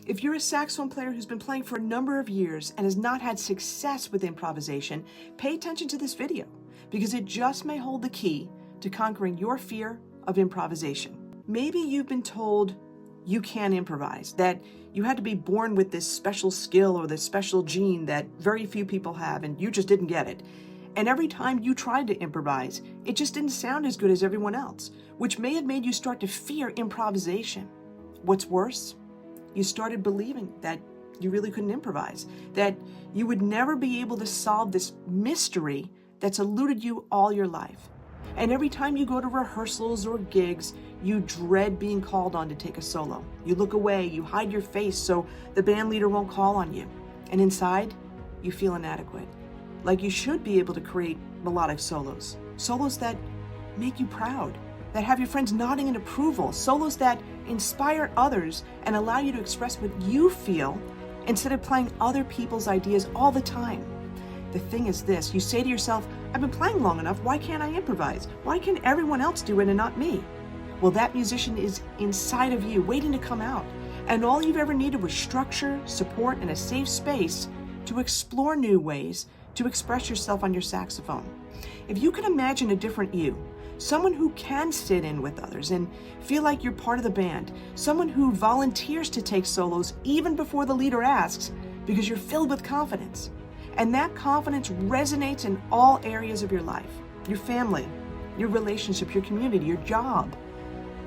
If you're a saxophone player who's been playing for a number of years and has not had success with improvisation, pay attention to this video because it just may hold the key to conquering your fear of improvisation. Maybe you've been told you can't improvise, that you had to be born with this special skill or this special gene that very few people have and you just didn't get it. And every time you tried to improvise, it just didn't sound as good as everyone else, which may have made you start to fear improvisation. What's worse? You started believing that you really couldn't improvise, that you would never be able to solve this mystery that's eluded you all your life. And every time you go to rehearsals or gigs, you dread being called on to take a solo. You look away, you hide your face so the band leader won't call on you. And inside, you feel inadequate, like you should be able to create melodic solos that make you proud, that have your friends nodding in approval, solos that inspire others and allow you to express what you feel instead of playing other people's ideas all the time. The thing is this, you say to yourself, I've been playing long enough, why can't I improvise? Why can everyone else do it and not me? Well, that musician is inside of you, waiting to come out. And all you've ever needed was structure, support, and a safe space to explore new ways to express yourself on your saxophone. If you can imagine a different you, someone who can sit in with others and feel like you're part of the band, someone who volunteers to take solos even before the leader asks because you're filled with confidence. And that confidence resonates in all areas of your life, your family, your relationship, your community, your job.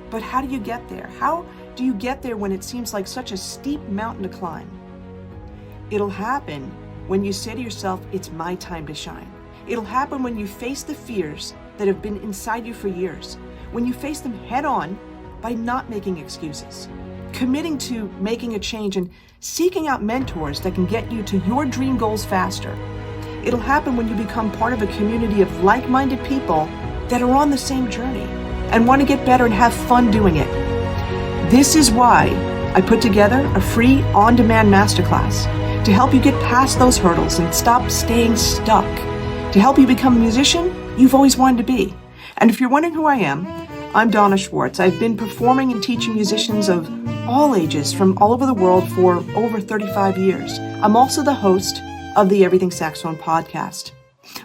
But how do you get there? How do you get there when it seems like such a steep mountain to climb? It'll happen when you say to yourself, it's my time to shine. It'll happen when you face the fears that have been inside you for years, when you face them head on by not making excuses, committing to making a change and seeking out mentors that can get you to your dream goals faster. It'll happen when you become part of a community of like-minded people that are on the same journey and want to get better and have fun doing it. This is why I put together a free on-demand masterclass to help you get past those hurdles and stop staying stuck, to help you become a musician you've always wanted to be. And if you're wondering who I am, I'm Donna Schwartz. I've been performing and teaching musicians of all ages from all over the world for over 35 years. I'm also the host of the Everything Saxophone podcast.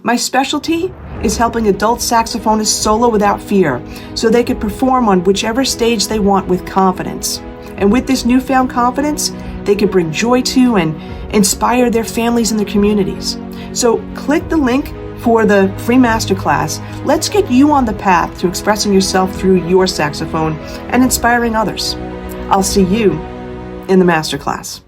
My specialty is helping adult saxophonists solo without fear so they can perform on whichever stage they want with confidence. And with this newfound confidence, they can bring joy to and inspire their families and their communities. So click the link for the free masterclass. Let's get you on the path to expressing yourself through your saxophone and inspiring others. I'll see you in the masterclass.